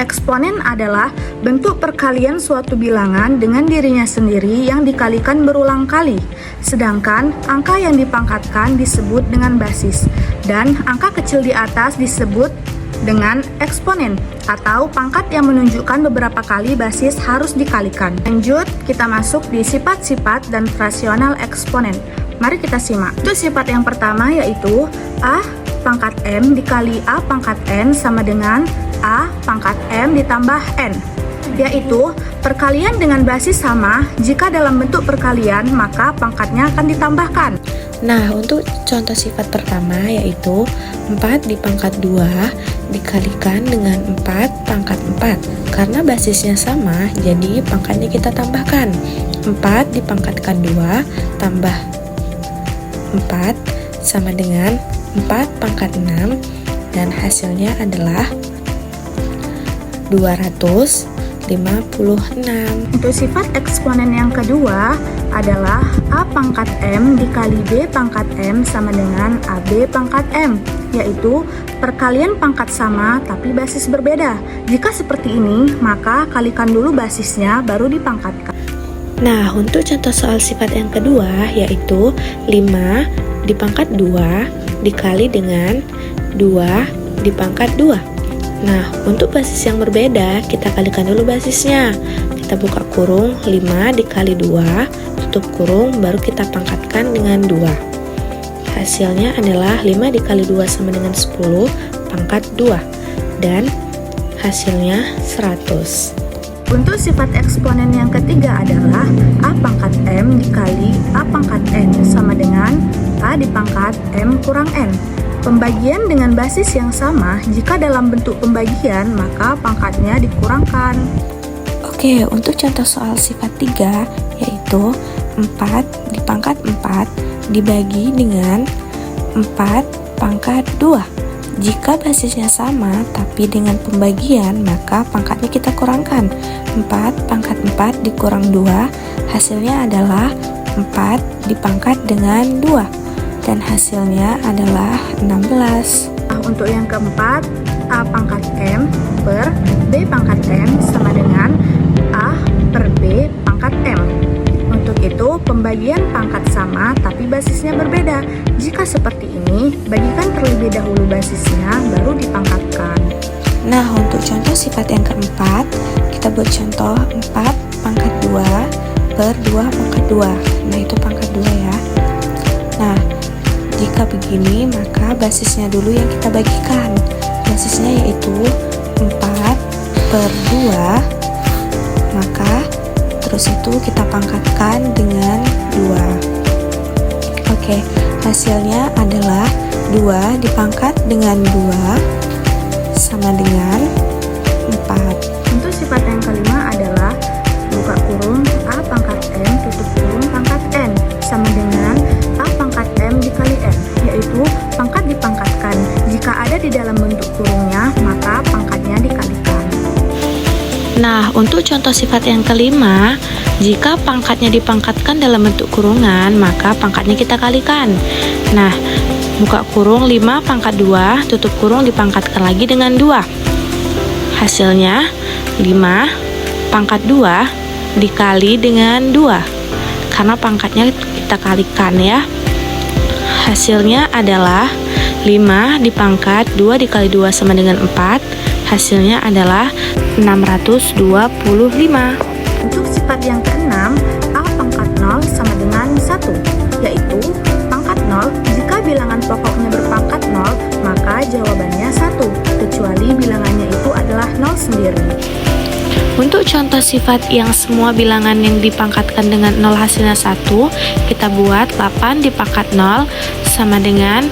Eksponen adalah bentuk perkalian suatu bilangan dengan dirinya sendiri yang dikalikan berulang kali. Sedangkan angka yang dipangkatkan disebut dengan basis, dan angka kecil di atas disebut dengan eksponen atau pangkat yang menunjukkan beberapa kali basis harus dikalikan. Lanjut, kita masuk di sifat-sifat dan frasional eksponen. Mari kita simak. Untuk sifat yang pertama yaitu A pangkat M dikali A pangkat N sama dengan A pangkat M ditambah N, yaitu perkalian dengan basis sama. Jika dalam bentuk perkalian, maka pangkatnya akan ditambahkan. Nah, untuk contoh sifat pertama yaitu 4 di pangkat 2 dikalikan dengan 4 pangkat 4. Karena basisnya sama, jadi pangkatnya kita tambahkan. 4 dipangkatkan 2 tambah 4 sama dengan 4 pangkat 6, dan hasilnya adalah 256. Untuk sifat eksponen yang kedua adalah A pangkat M dikali B pangkat M sama dengan AB pangkat M, yaitu perkalian pangkat sama tapi basis berbeda. Jika seperti ini, maka kalikan dulu basisnya baru dipangkatkan. Nah, untuk contoh soal sifat yang kedua yaitu 5 di pangkat 2 dikali dengan 2 di pangkat 2. Nah, untuk basis yang berbeda, kita kalikan dulu basisnya. Kita buka kurung, 5 dikali 2, tutup kurung, baru kita pangkatkan dengan 2. Hasilnya adalah 5 dikali 2 sama dengan 10 pangkat 2. Dan hasilnya 100. Untuk sifat eksponen yang ketiga adalah A pangkat M dikali A pangkat N sama dengan A dipangkat M kurang N. Pembagian dengan basis yang sama. Jika dalam bentuk pembagian, maka pangkatnya dikurangkan. Oke, untuk contoh soal sifat 3 yaitu 4 di pangkat 4 dibagi dengan 4 pangkat 2. Jika basisnya sama tapi dengan pembagian, maka pangkatnya kita kurangkan. 4 pangkat 4 dikurang 2, hasilnya adalah 4 dipangkat dengan 2. Dan hasilnya adalah 16. Nah, untuk yang keempat, A pangkat M per B pangkat M sama dengan A per B pangkat M. Untuk itu, pembagian pangkat sama tapi basisnya berbeda. Jika seperti ini, bagikan terlebih dahulu basisnya, baru dipangkatkan. Nah, untuk contoh sifat yang keempat, kita buat contoh 4 pangkat 2 per 2 pangkat 2. Nah, itu pangkat 2 ya. Nah, jika begini, maka basisnya dulu yang kita bagikan. Basisnya yaitu 4 per 2, maka terus itu kita pangkatkan dengan 2. Oke, hasilnya adalah 2 dipangkat dengan 2 sama dengan 4. Untuk sifat yang kelima adalah buka kurung A pangkat M tutup kurung pangkat N sama dengan A pangkat M dikali N, yaitu pangkat dipangkatkan. Jika ada di dalam bentuk kurungnya, maka pangkatnya dikalikan. Nah, untuk contoh sifat yang kelima, jika pangkatnya dipangkatkan dalam bentuk kurungan, maka pangkatnya kita kalikan. Nah, buka kurung 5 pangkat 2, tutup kurung dipangkatkan lagi dengan 2. Hasilnya 5 pangkat 2 dikali dengan 2. Karena pangkatnya kita kalikan ya. Hasilnya adalah 5 dipangkat 2 dikali 2 sama dengan 4. Hasilnya adalah 625. Untuk sifat yang keenam, A pangkat 0 sama dengan 1, yaitu pangkat 0. Jika bilangan pokoknya berpangkat 0, maka jawabannya 1, kecuali bilangannya itu adalah 0 sendiri. Untuk contoh sifat yang semua bilangan yang dipangkatkan dengan 0 hasilnya 1, kita buat 8 dipangkat 0 sama dengan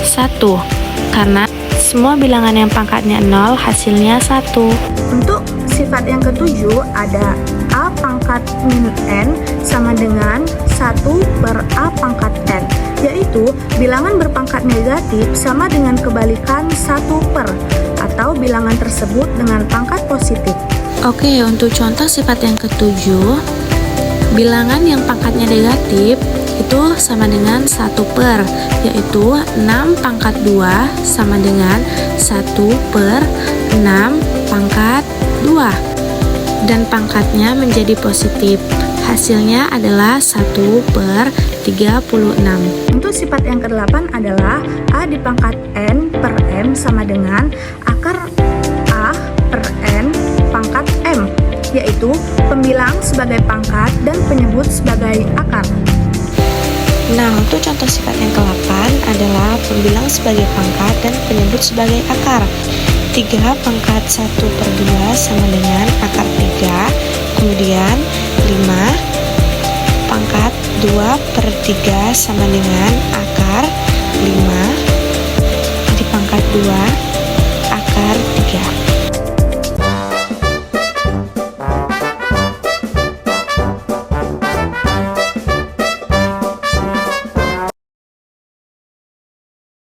1. Karena semua bilangan yang pangkatnya 0 hasilnya 1. Untuk sifat yang ketujuh ada A pangkat min N sama dengan 1 per A pangkat N, yaitu bilangan berpangkat negatif sama dengan kebalikan 1 per, atau bilangan tersebut dengan pangkat positif. Oke, untuk contoh sifat yang ketujuh, bilangan yang pangkatnya negatif itu sama dengan 1 per, yaitu 6 pangkat 2 sama dengan 1 per 6 pangkat 2 dan pangkatnya menjadi positif. Hasilnya adalah 1/36. Untuk sifat yang ke-8 adalah A dipangkat N per M sama dengan akar A per N pangkat M, yaitu pembilang sebagai pangkat dan penyebut sebagai akar. Nah, untuk contoh sifat yang ke-8 adalah pembilang sebagai pangkat dan penyebut sebagai akar. 3 pangkat 1/2 sama dengan akar 3. Kemudian 5 pangkat 2/3 sama dengan akar 5 dipangkat 2.